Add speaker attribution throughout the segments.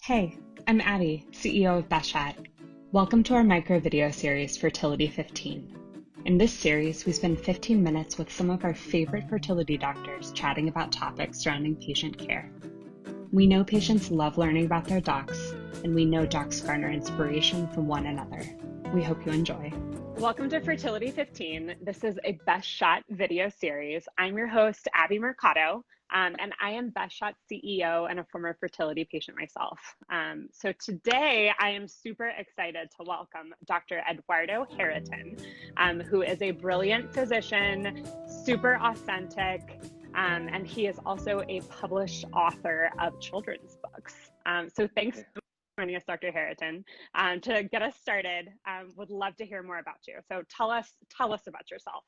Speaker 1: Hey, I'm Addie, CEO of Best Chat. Welcome to our micro video series, Fertility 15. In this series, we spend 15 minutes with some of our favorite fertility doctors chatting about topics surrounding patient care. We know patients love learning about their docs, and we know docs garner inspiration from one another. We hope you enjoy. Welcome to Fertility 15. This is a Best Shot video series. I'm your host, Abby Mercado, and I am Best Shot CEO and a former fertility patient myself. So today I am super excited to welcome Dr. Eduardo Hariton, who is a brilliant physician, super authentic, and he is also a published author of children's books. So thanks for joining us, Dr. Hariton. To get us started, would love to hear more about you. So tell us about yourself.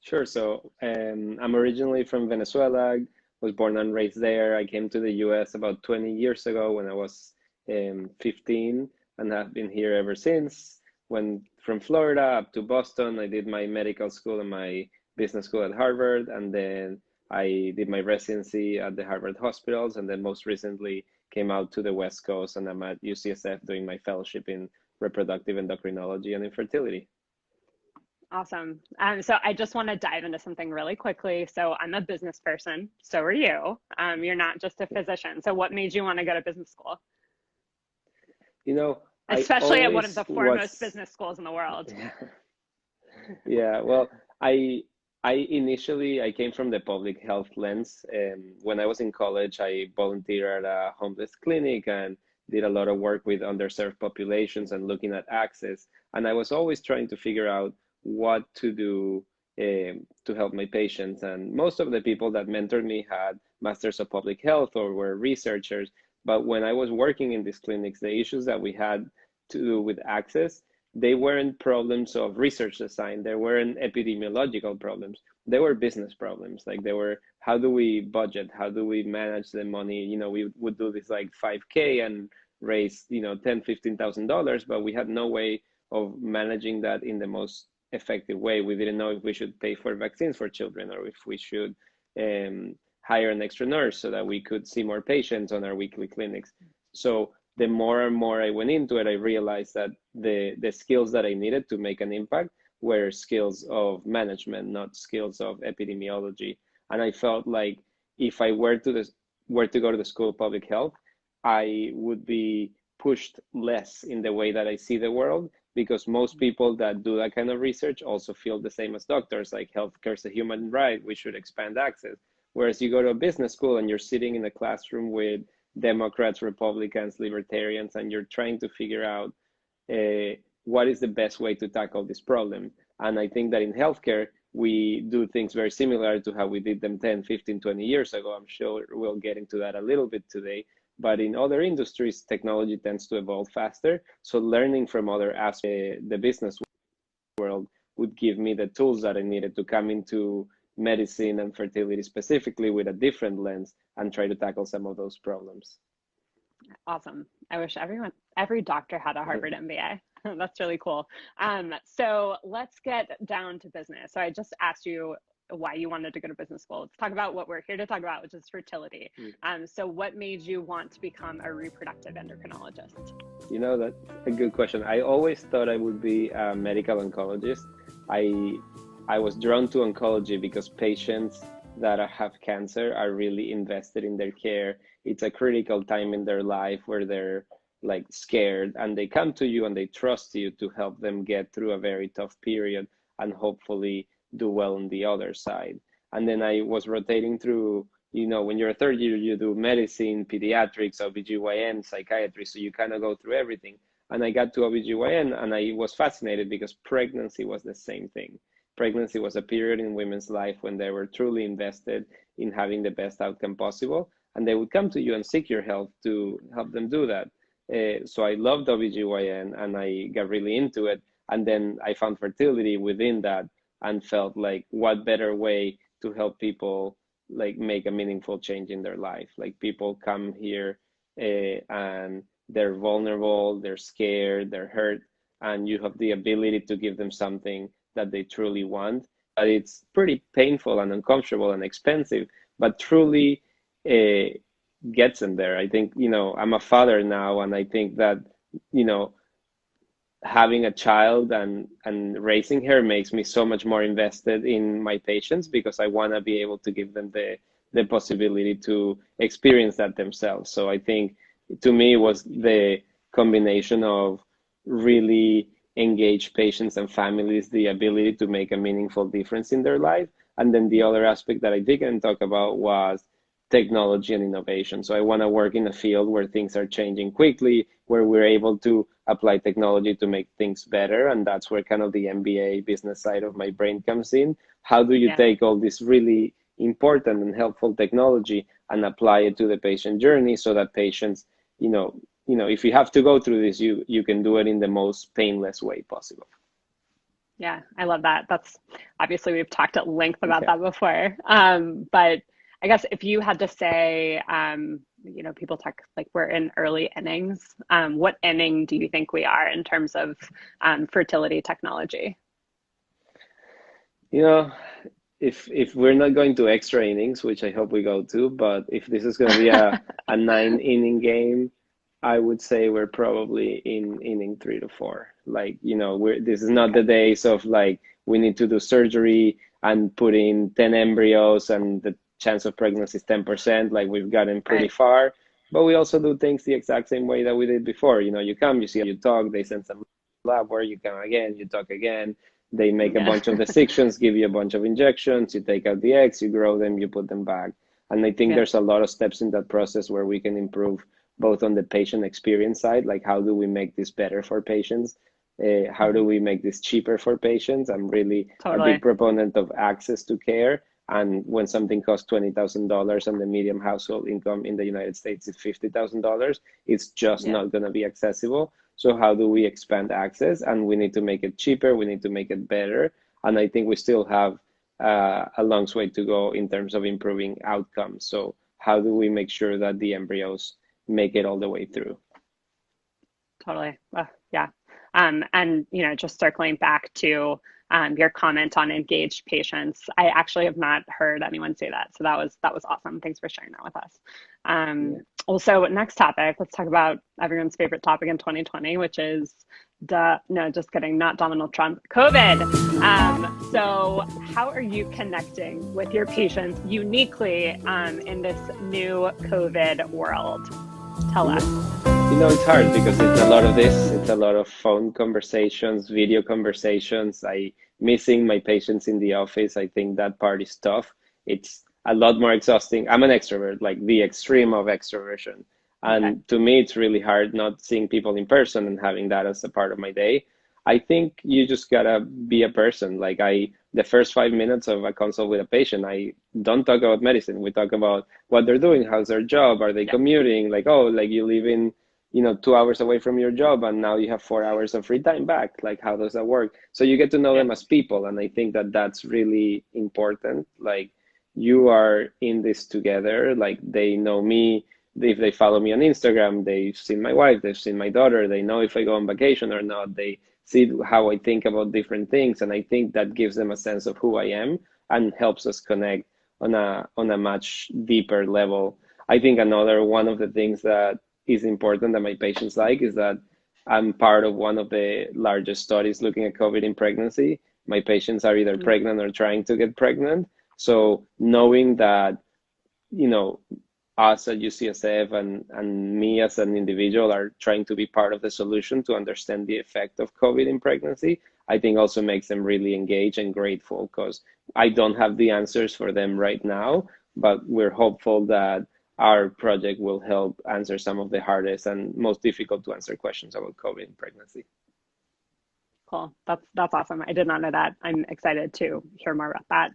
Speaker 2: Sure. So I'm originally from Venezuela, was born and raised there. I came to the US about 20 years ago when I was 15 and have been here ever since. Went from Florida up to Boston. I did my medical school and my business school at Harvard, and then I did my residency at the Harvard hospitals, and then most recently came out to the West Coast, and I'm at UCSF doing my fellowship in reproductive endocrinology and infertility.
Speaker 1: Awesome. So I just want to dive into something really quickly. So I'm a business person. So are you. You're not just a physician. So what made you want to go to business school?
Speaker 2: You know,
Speaker 1: especially at one of the foremost business schools in the world.
Speaker 2: Yeah. Well, I initially came from the public health lens. When I was in college, I volunteered at a homeless clinic and did a lot of work with underserved populations and looking at access. And I was always trying to figure out what to do to help my patients. And most of the people that mentored me had masters of public health or were researchers. But when I was working in these clinics, the issues that we had to do with access, they weren't problems of research design. They weren't epidemiological problems. They were business problems. Like they were, how do we budget? How do we manage the money? You know, we would do this like 5K and raise, $10,000, $15,000, but we had no way of managing that in the most effective way. We didn't know if we should pay for vaccines for children or if we should hire an extra nurse so that we could see more patients on our weekly clinics. So the more and more I went into it, I realized that the skills that I needed to make an impact were skills of management, not skills of epidemiology. And I felt like if I were to go to the School of Public Health, I would be pushed less in the way that I see the world, because most people that do that kind of research also feel the same as doctors, like healthcare is a human right, we should expand access. Whereas you go to a business school and you're sitting in a classroom with Democrats, Republicans, libertarians, and you're trying to figure out what is the best way to tackle this problem. And I think that in healthcare, we do things very similar to how we did them 10, 15, 20 years ago. I'm sure we'll get into that a little bit today. But in other industries, technology tends to evolve faster. So learning from other aspects of the business world would give me the tools that I needed to come into medicine and fertility specifically with a different lens and try to tackle some of those problems.
Speaker 1: Awesome. I wish every doctor had a Harvard MBA. That's really cool. So let's get down to business. So I just asked you why you wanted to go to business school. Let's talk about what we're here to talk about, which is fertility. So what made you want to become a reproductive endocrinologist?
Speaker 2: That's a good question. I always thought I would be a medical oncologist. I was drawn to oncology because patients that have cancer are really invested in their care. It's a critical time in their life where they're like scared, and they come to you and they trust you to help them get through a very tough period and hopefully do well on the other side. And then I was rotating through, when you're a third year, you do medicine, pediatrics, OBGYN, psychiatry. So you kind of go through everything. And I got to OBGYN and I was fascinated because pregnancy was the same thing. Pregnancy was a period in women's life when they were truly invested in having the best outcome possible. And they would come to you and seek your help to help them do that. So I loved OBGYN and I got really into it. And then I found fertility within that and felt like what better way to help people like make a meaningful change in their life. Like people come here and they're vulnerable, they're scared, they're hurt, and you have the ability to give them something that they truly want. But it's pretty painful and uncomfortable and expensive, but truly gets them there. I think, I'm a father now, and I think that, you know, having a child and raising her makes me so much more invested in my patients, because I want to be able to give them the possibility to experience that themselves. So I think, to me, it was the combination of really engaged patients and families, the ability to make a meaningful difference in their life. And then the other aspect that I didn't talk about was technology and innovation. So I want to work in a field where things are changing quickly, where we're able to apply technology to make things better. And that's where kind of the MBA business side of my brain comes in. How do you
Speaker 1: Yeah.
Speaker 2: take all this really important and helpful technology and apply it to the patient journey, so that patients, if you have to go through this, you can do it in the most painless way possible.
Speaker 1: Yeah, I love that. That's obviously we've talked at length about
Speaker 2: Yeah.
Speaker 1: that before. But I guess if you had to say, people talk like we're in early innings. What inning do you think we are in terms of fertility technology?
Speaker 2: You know, if we're not going to extra innings, which I hope we go to, but if this is going to be a 9 inning game, I would say we're probably in inning 3 to 4. Like, this is not
Speaker 1: Okay.
Speaker 2: the days of like we need to do surgery and put in 10 embryos and the chance of pregnancy is 10%. Like, we've gotten pretty
Speaker 1: Right.
Speaker 2: far, but we also do things the exact same way that we did before. You come, you see, you talk, they send some lab work, you come again, you talk again. They make a
Speaker 1: Yeah.
Speaker 2: bunch of dissections, give you a bunch of injections, you take out the eggs, you grow them, you put them back. And I think
Speaker 1: Yeah.
Speaker 2: there's a lot of steps in that process where we can improve, both on the patient experience side, like how do we make this better for patients? How do
Speaker 1: Hmm.
Speaker 2: we make this cheaper for patients? I'm really a big
Speaker 1: Totally.
Speaker 2: proponent of access to care. And when something costs $20,000 and the median household income in the United States is $50,000, it's just
Speaker 1: Yeah.
Speaker 2: not going to be accessible. So how do we expand access? And we need to make it cheaper. We need to make it better. And I think we still have a long way to go in terms of improving outcomes. So how do we make sure that the embryos make it all the way through?
Speaker 1: Totally. Yeah. And just circling back to your comment on engaged patients, I actually have not heard anyone say that. So that was awesome. Thanks for sharing that with us.
Speaker 2: Yeah.
Speaker 1: Also, next topic, let's talk about everyone's favorite topic in 2020, which is no, just kidding, not Donald Trump, COVID. So how are you connecting with your patients uniquely in this new COVID world? Tell
Speaker 2: You know,
Speaker 1: us.
Speaker 2: it's hard because it's a lot of this. It's a lot of phone conversations, video conversations. I missing my patients in the office. I think that part is tough. It's a lot more exhausting. I'm an extrovert, like the extreme of extroversion.
Speaker 1: Okay.
Speaker 2: And to me, it's really hard not seeing people in person and having that as a part of my day. I think you just gotta be a person. Like, the first 5 minutes of a consult with a patient, I don't talk about medicine. We talk about what they're doing, how's their job, are they
Speaker 1: Yeah.
Speaker 2: commuting? Like, oh, like you live in 2 hours away from your job and now you have 4 hours of free time back. Like, how does that work? So you get to know
Speaker 1: Yeah.
Speaker 2: them as people. And I think that that's really important. Like, you are in this together. Like, they know me. If they follow me on Instagram, they've seen my wife, they've seen my daughter, they know if I go on vacation or not, they see how I think about different things. And I think that gives them a sense of who I am and helps us connect on a much deeper level. I think another one of the things that is important that my patients like is that I'm part of one of the largest studies looking at COVID in pregnancy. My patients are either
Speaker 1: Mm.
Speaker 2: pregnant or trying to get pregnant. So knowing that, you know, us at UCSF and me as an individual are trying to be part of the solution to understand the effect of COVID in pregnancy, I think also makes them really engaged and grateful, because I don't have the answers for them right now, but we're hopeful that our project will help answer some of the hardest and most difficult to answer questions about COVID in pregnancy.
Speaker 1: Cool. That's awesome. I did not know that. I'm excited to hear more about that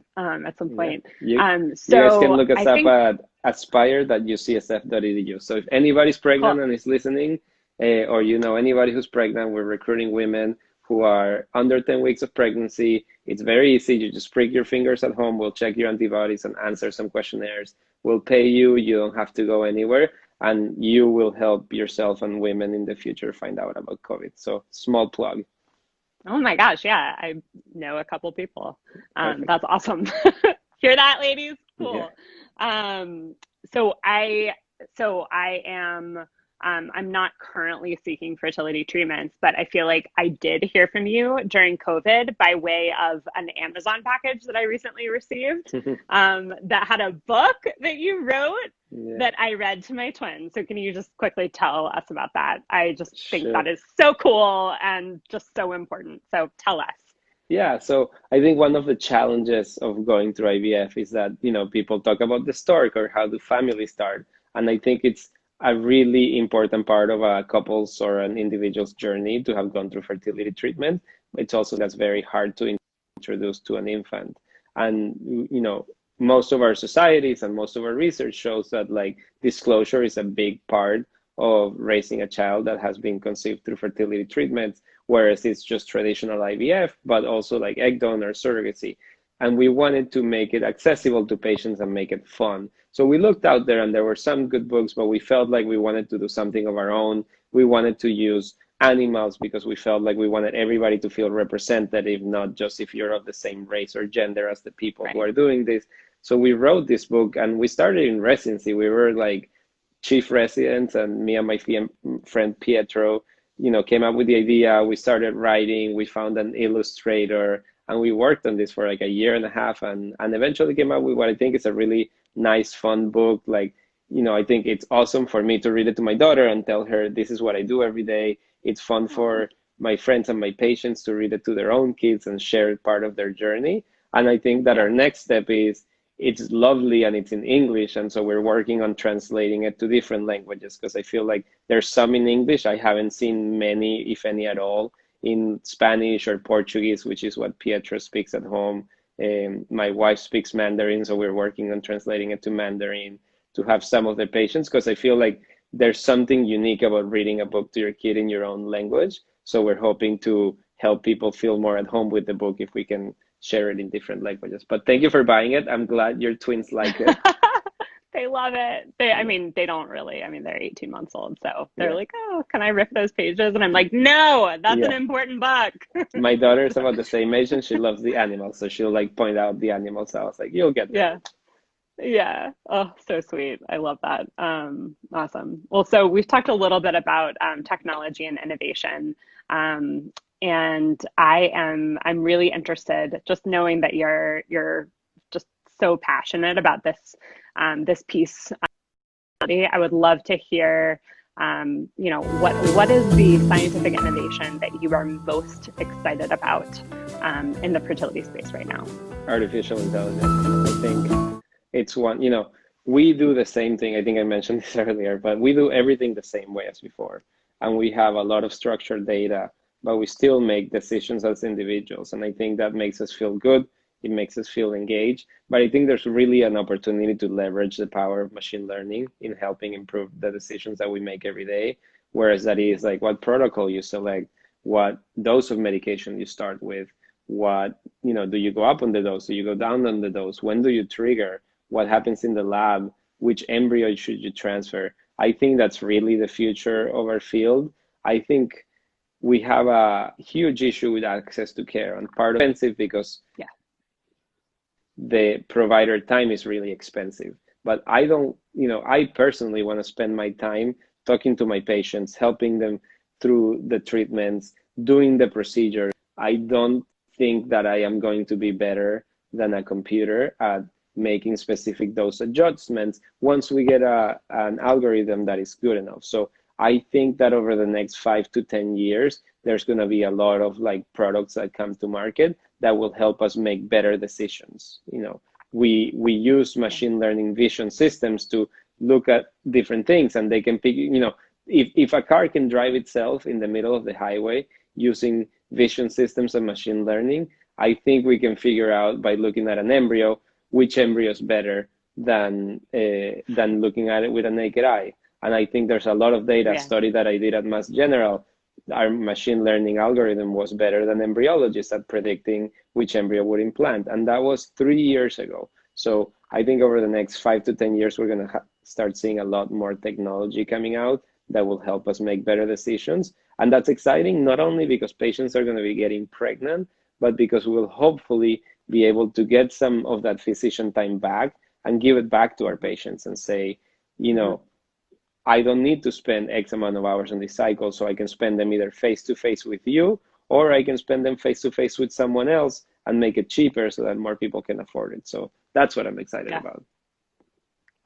Speaker 1: at some
Speaker 2: Yeah,
Speaker 1: point.
Speaker 2: you guys can
Speaker 1: So
Speaker 2: look us
Speaker 1: I
Speaker 2: up
Speaker 1: think
Speaker 2: at aspire.ucsf.edu. So if anybody's
Speaker 1: cool.
Speaker 2: pregnant and is listening, or anybody who's pregnant, we're recruiting women who are under 10 weeks of pregnancy. It's very easy. You just prick your fingers at home. We'll check your antibodies and answer some questionnaires. We'll pay you. You don't have to go anywhere. And you will help yourself and women in the future find out about COVID. So, small plug.
Speaker 1: Oh my gosh, yeah, I know a couple people.
Speaker 2: Perfect.
Speaker 1: That's awesome. Hear that, ladies?
Speaker 2: Yeah.
Speaker 1: Cool. Um, so so I'm not currently seeking fertility treatments, but I feel like I did hear from you during COVID by way of an Amazon package that I recently received, that had a book that you wrote
Speaker 2: Yeah,
Speaker 1: that I read to my twins. So can you just quickly tell us about that? I just think
Speaker 2: sure.
Speaker 1: that is so cool and just so important. So tell us.
Speaker 2: Yeah, so I think one of the challenges of going through IVF is that, people talk about the start or how do families start. And I think it's a really important part of a couple's or an individual's journey to have gone through fertility treatment. It's also that's very hard to introduce to an infant. And, most of our societies and most of our research shows that like disclosure is a big part of raising a child that has been conceived through fertility treatment, whereas it's just traditional IVF, but also like egg donor surrogacy. And we wanted to make it accessible to patients and make it fun. So we looked out there and there were some good books, but we felt like we wanted to do something of our own. We wanted to use animals because we felt like we wanted everybody to feel representative, not just if you're of the same race or gender as the people who
Speaker 1: Right.
Speaker 2: are doing this. So we wrote this book and we started in residency. We were like chief residents, and me and my friend Pietro, came up with the idea. We started writing, we found an illustrator, and we worked on this for like a year and a half, and eventually came up with what I think is a really nice, fun book. Like, I think it's awesome for me to read it to my daughter and tell her this is what I do every day. It's fun
Speaker 1: Aw.
Speaker 2: for my friends and my patients to read it to their own kids and share part of their journey. And I think that
Speaker 1: Yeah.
Speaker 2: our next step is it's lovely and it's in English. And so we're working on translating it to different languages because I feel like there's some in English. I haven't seen many, if any at all, in Spanish or Portuguese, which is what Pietro speaks at home. My wife speaks Mandarin, so we're working on translating it to Mandarin to have some of the patients because I feel like there's something unique about reading a book to your kid in your own language. So we're hoping to help people feel more at home with the book if we can share it in different languages. But thank you for buying it. I'm glad your twins like it.
Speaker 1: They love it. I
Speaker 2: Yeah,
Speaker 1: mean, they don't really. I mean, they're 18 months old, so they're
Speaker 2: yeah,
Speaker 1: like, "Oh, can I rip those pages?" And I'm like, "No, that's an
Speaker 2: yeah.
Speaker 1: important book."
Speaker 2: My daughter is about the same age and she loves the animals, so she'll like point out the animals. I was like, you'll get there.
Speaker 1: Yeah. Yeah. Oh, so sweet. I love that. Awesome. Well, so we've talked a little bit about technology and innovation. Um, and I'm really interested just knowing that you're just so passionate about this piece. I would love to hear, what is the scientific innovation that you are most excited about in the fertility space right now?
Speaker 2: Artificial intelligence. I think it's one, we do the same thing. I think I mentioned this earlier, but we do everything the same way as before. And we have a lot of structured data, but we still make decisions as individuals. And I think that makes us feel good. It makes us feel engaged. But I think there's really an opportunity to leverage the power of machine learning in helping improve the decisions that we make every day. Whereas that is like what protocol you select, what dose of medication you start with, what, do you go up on the dose? Do you go down on the dose? When do you trigger? What happens in the lab? Which embryo should you transfer? I think that's really the future of our field. I think we have a huge issue with access to care and part of it is expensive because
Speaker 1: Yeah.
Speaker 2: the provider time is really expensive. But I don't, I personally want to spend my time talking to my patients, helping them through the treatments, doing the procedures. I don't think that I am going to be better than a computer at making specific dose adjustments once we get an algorithm that is good enough. So I think that over the next 5 to 10 years, there's going to be a lot of like products that come to market that will help us make better decisions. We use machine learning vision systems to look at different things, and they can pick. If a car can drive itself in the middle of the highway using vision systems and machine learning, I think we can figure out by looking at an embryo which embryo is better than looking at it with a naked eye. And I think there's a lot of data
Speaker 1: Yeah.
Speaker 2: study that I did at Mass General. Our machine learning algorithm was better than embryologists at predicting which embryo would implant. And that was 3 years ago. So I think over the next 5 to 10 years, we're going to start seeing a lot more technology coming out that will help us make better decisions. And that's exciting, not only because patients are going to be getting pregnant, but because we will hopefully be able to get some of that physician time back and give it back to our patients and say, you
Speaker 1: Mhm.
Speaker 2: know, I don't need to spend X amount of hours on this cycle, so I can spend them either face to face with you, or I can spend them face to face with someone else and make it cheaper so that more people can afford it. So that's what I'm excited
Speaker 1: Yeah,
Speaker 2: about.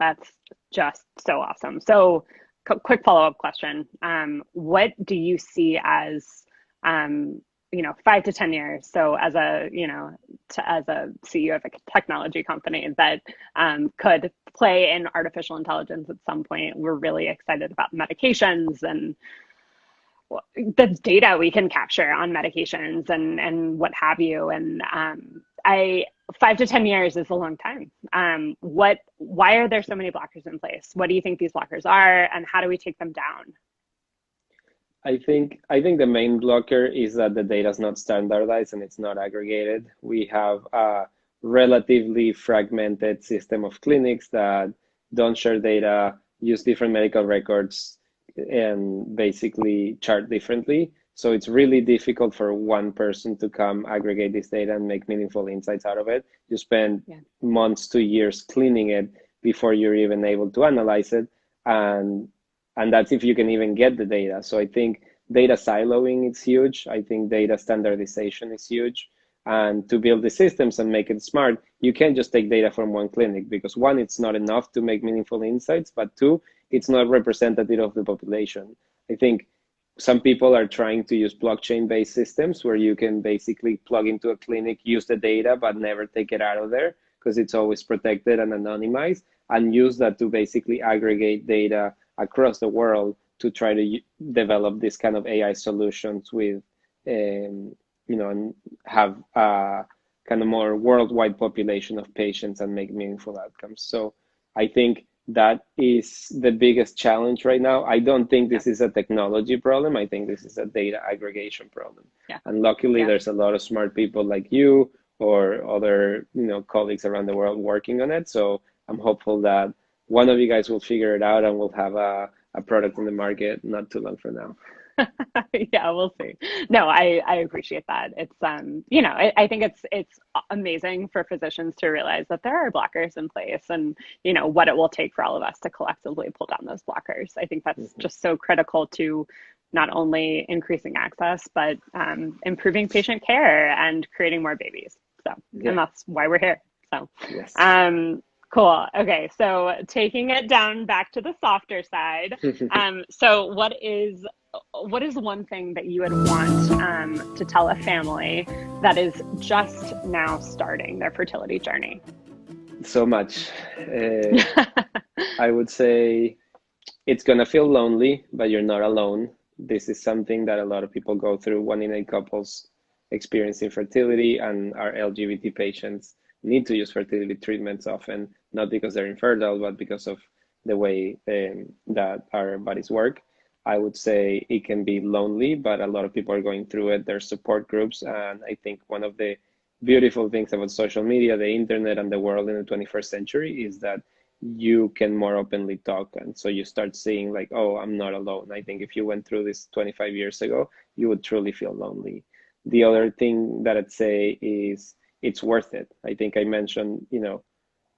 Speaker 1: that's just so awesome. So, quick follow-up question. What do you see as, um, 5 to 10 years? So, as a, as a CEO of a technology company that could play in artificial intelligence at some point, we're really excited about medications and the data we can capture on medications and what have you. And I 5 to 10 years is a long time. Why are there so many blockers in place? What do you think these blockers are, and how do we take them down?
Speaker 2: I think the main blocker is that the data is not standardized and it's not aggregated. We have a relatively fragmented system of clinics that don't share data, use different medical records, and basically chart differently. So it's really difficult for one person to come aggregate this data and make meaningful insights out of it. You spend
Speaker 1: Yeah.
Speaker 2: months to years cleaning it before you're even able to analyze it. And that's if you can even get the data. So I think data siloing is huge. I think data standardization is huge. And to build the systems and make it smart, you can't just take data from one clinic because one, it's not enough to make meaningful insights, but two, it's not representative of the population. I think some people are trying to use blockchain-based systems where you can basically plug into a clinic, use the data, but never take it out of there because it's always protected and anonymized, and use that to basically aggregate data across the world to try to develop this kind of AI solutions with, and have a kind of more worldwide population of patients and make meaningful outcomes. So I think that is the biggest challenge right now. I don't think this is a technology problem. I think this is a data aggregation problem.
Speaker 1: Yeah.
Speaker 2: And luckily, there's a lot of smart people like you or other, colleagues around the world working on it. So I'm hopeful that one of you guys will figure it out and we'll have a product in the market not too long from now.
Speaker 1: Yeah, we'll see. No, I appreciate that. It's I think it's amazing for physicians to realize that there are blockers in place, and what it will take for all of us to collectively pull down those blockers. I think that's just so critical to not only increasing access, but improving patient care and creating more babies. So, and that's why we're here. So,
Speaker 2: yes.
Speaker 1: Cool. Okay, so taking it down back to the softer side. So what is one thing that you would want to tell a family that is just now starting their fertility journey?
Speaker 2: So much. I would say it's gonna feel lonely, but you're not alone. This is something that a lot of people go through. 1 in 8 couples experience infertility, and our LGBT patients need to use fertility treatments often, not because they're infertile, but because of the way that our bodies work. I would say it can be lonely, but a lot of people are going through it. There's support groups, and I think one of the beautiful things about social media, the internet, and the world in the 21st century is that you can more openly talk. And so you start seeing like, oh, I'm not alone. I think if you went through this 25 years ago, you would truly feel lonely. The other thing that I'd say is it's worth it. I think I mentioned,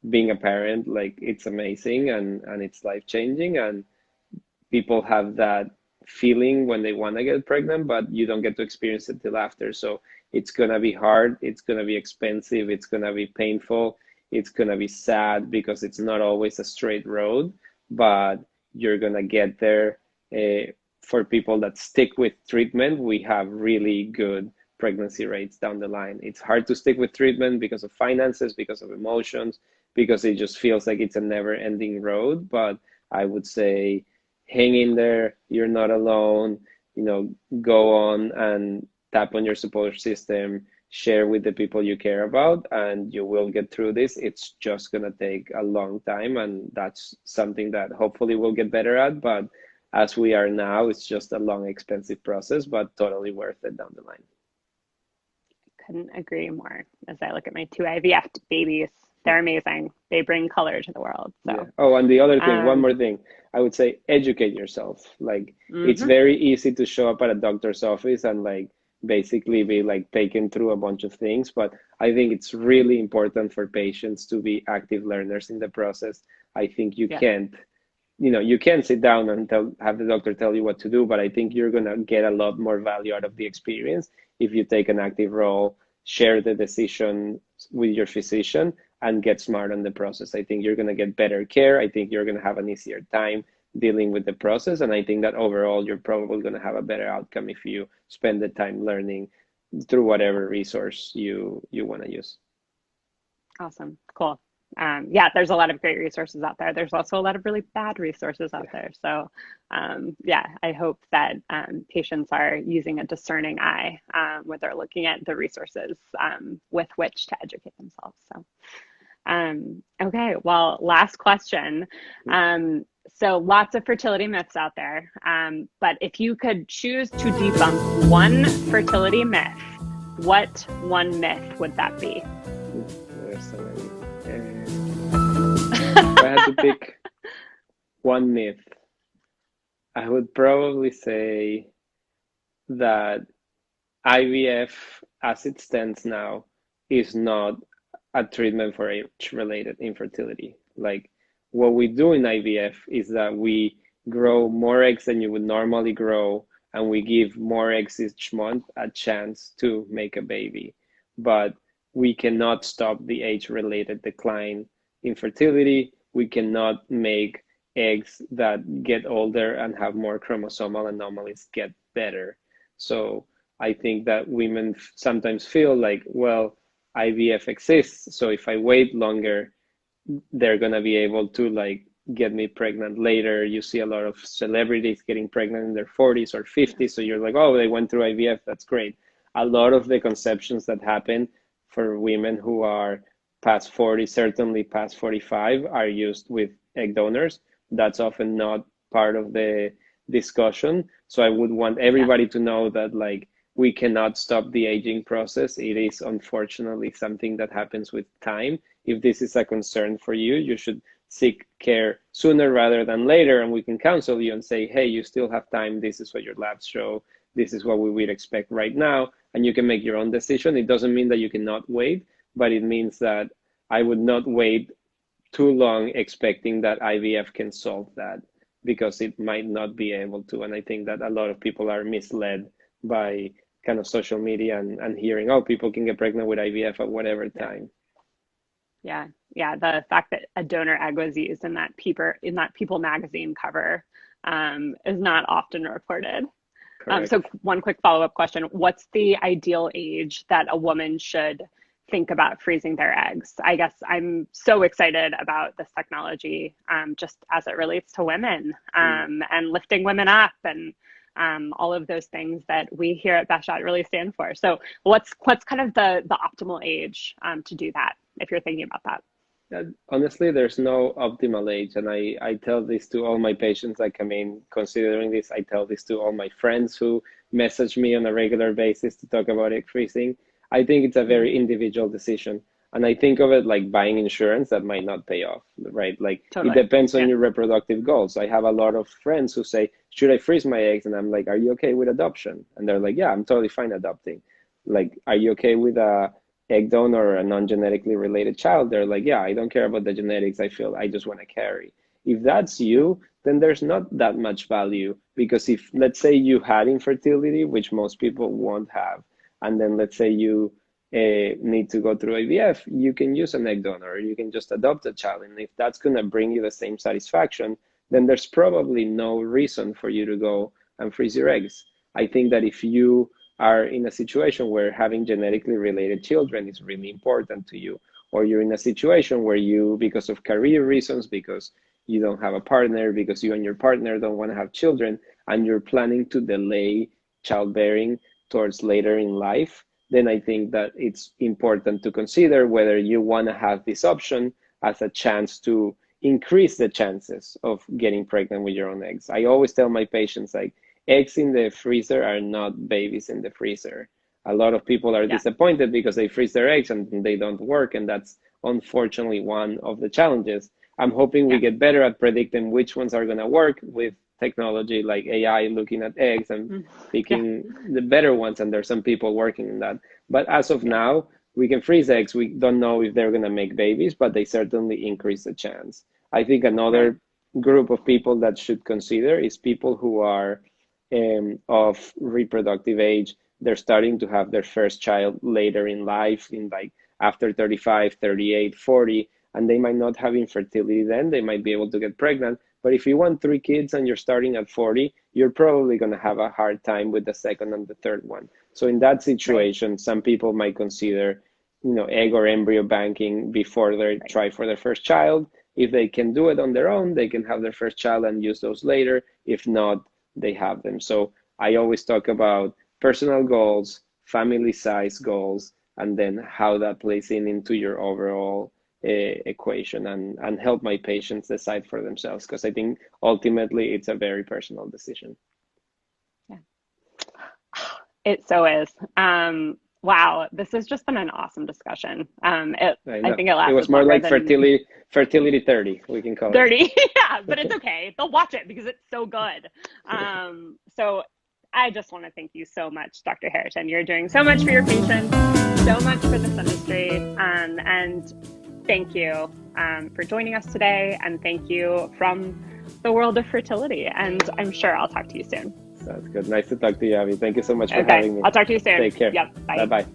Speaker 2: being a parent, like it's amazing and it's life changing. And people have that feeling when they want to get pregnant, but you don't get to experience it till after. So it's going to be hard. It's going to be expensive. It's going to be painful. It's going to be sad because it's not always a straight road, but you're going to get there. For people that stick with treatment, we have really good pregnancy rates down the line. It's hard to stick with treatment because of finances, because of emotions, because it just feels like it's a never ending road. But I would say, hang in there, you're not alone, go on and tap on your support system, share with the people you care about, and you will get through this. It's just going to take a long time, and that's something that hopefully we'll get better at. But as we are now, it's just a long, expensive process, but totally worth it down the line.
Speaker 1: Couldn't agree more. As I look at my 2 IVF babies, they're amazing. They bring color to the world. So.
Speaker 2: Yeah. Oh, and the other thing, one more thing, I would say educate yourself. Like it's very easy to show up at a doctor's office and like basically be like taken through a bunch of things. But I think it's really important for patients to be active learners in the process. I think you can't you can sit down and have the doctor tell you what to do, but I think you're going to get a lot more value out of the experience if you take an active role, share the decision with your physician, and get smart on the process. I think you're going to get better care. I think you're going to have an easier time dealing with the process. And I think that overall, you're probably going to have a better outcome if you spend the time learning through whatever resource you want to use.
Speaker 1: Awesome. Cool. Yeah, there's a lot of great resources out there. There's also a lot of really bad resources out there. So, yeah, I hope that patients are using a discerning eye when they're looking at the resources with which to educate themselves. So, okay, well, last question. So lots of fertility myths out there, but if you could choose to debunk one fertility myth, what one myth would that be?
Speaker 2: There's so many. If I had to pick one myth, I would probably say that IVF, as it stands now, is not a treatment for age-related infertility. Like, what we do in IVF is that we grow more eggs than you would normally grow, and we give more eggs each month a chance to make a baby. But we cannot stop the age-related decline in fertility. We cannot make eggs that get older and have more chromosomal anomalies get better. So I think that women sometimes feel like, well, IVF exists, so if I wait longer, they're gonna be able to like get me pregnant later. You see a lot of celebrities getting pregnant in their 40s or 50s, so you're like, oh, they went through IVF, that's great. A lot of the conceptions that happen for women who are past 40, certainly past 45, are used with egg donors. That's often not part of the discussion. So I would want everybody to know that like we cannot stop the aging process. It is unfortunately something that happens with time. If this is a concern for you, you should seek care sooner rather than later, and we can counsel you and say, hey, you still have time. This is what your labs show. This is what we would expect right now, and you can make your own decision. It doesn't mean that you cannot wait, but it means that I would not wait too long expecting that IVF can solve that, because it might not be able to. And I think that a lot of people are misled by kind of social media and hearing, oh, people can get pregnant with IVF at whatever time.
Speaker 1: Yeah, yeah. The fact that a donor egg was used in that People magazine cover is not often reported. So one quick follow-up question: what's the ideal age that a woman should think about freezing their eggs? I guess I'm so excited about this technology, just as it relates to women and lifting women up and all of those things that we here at Bashat really stand for. So what's kind of the optimal age to do that, if you're thinking about that?
Speaker 2: Honestly, there's no optimal age. And I tell this to all my patients that come in considering this. I tell this to all my friends who message me on a regular basis to talk about egg freezing. I think it's a very individual decision. And I think of it like buying insurance that might not pay off, right? Like It depends on your reproductive goals. I have a lot of friends who say, should I freeze my eggs? And I'm like, are you okay with adoption? And they're like, yeah, I'm totally fine adopting. Like, are you okay with a egg donor or a non-genetically related child? They're like, yeah, I don't care about the genetics. I just want to carry. If that's you, then there's not that much value, because if, let's say you had infertility, which most people won't have, and then let's say you need to go through IVF, you can use an egg donor, or you can just adopt a child. And if that's going to bring you the same satisfaction, then there's probably no reason for you to go and freeze your eggs. I think that if you are in a situation where having genetically related children is really important to you, or you're in a situation where you, because of career reasons, because you don't have a partner, because you and your partner don't want to have children, and you're planning to delay childbearing towards later in life, then I think that it's important to consider whether you want to have this option as a chance to increase the chances of getting pregnant with your own eggs. I always tell my patients, like, eggs in the freezer are not babies in the freezer. A lot of people are disappointed because they freeze their eggs and they don't work, and that's unfortunately one of the challenges. I'm hoping we get better at predicting which ones are going to work with technology like AI, looking at eggs and picking the better ones, and there's some people working in that. But as of now, we can freeze eggs. We don't know if they're going to make babies, but they certainly increase the chance. I think another group of people that should consider is people who are of reproductive age. They're starting to have their first child later in life, in like after 35, 38, 40, and they might not have infertility then. They might be able to get pregnant. But if you want 3 kids and you're starting at 40, you're probably going to have a hard time with the second and the third one. So in that situation, some people might consider, egg or embryo banking before they try for their first child. If they can do it on their own, they can have their first child and use those later. If not, they have them. So I always talk about personal goals, family size goals, and then how that plays into your overall equation, and help my patients decide for themselves, because I think ultimately it's a very personal decision.
Speaker 1: Yeah, it so is. Wow, this has just been an awesome discussion. I think it lasted.
Speaker 2: It was more like fertility 30, we can call
Speaker 1: 30. It 30. Yeah, but it's okay, they'll watch it because it's so good. So I just want to thank you so much, Dr. Hariton. You're doing so much for your patients, so much for this industry, and thank you for joining us today, and thank you from the world of fertility, and I'm sure I'll talk to you soon.
Speaker 2: Sounds good. Nice to talk to you, Abby. Thank you so much for having me.
Speaker 1: I'll talk to you soon.
Speaker 2: Take care.
Speaker 1: Yep. Bye.
Speaker 2: Bye-bye.